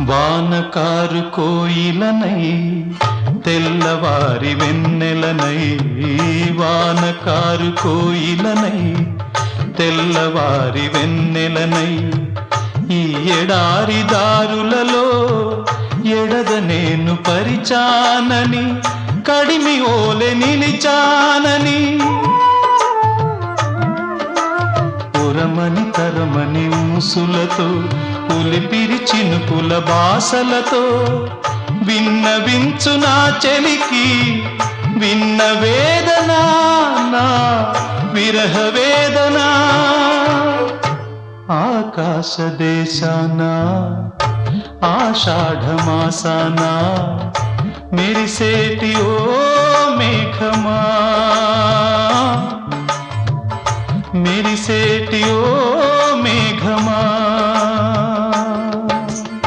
వానకారు కోయిలనై తెల్లవారి వెన్నెలనై, వానకారు కోయిలనై తెల్లవారి వెన్నెలనై, ఈ ఎడారి దారులలో ఎడద నేను పరిచానని, కడిమి ఓలె నిలిచానని, పురమని తరమని ఊసులతో పులిపిరి చినుకుల బాసలతో విన్నవించు నా చెలికి విన్న వేదన, నా విరహ వేదన. ఆకాశ దేశాన ఆషాఢమాసాన మెరిసేటి ఓ మేఘమా, మెరిసేటి ఓ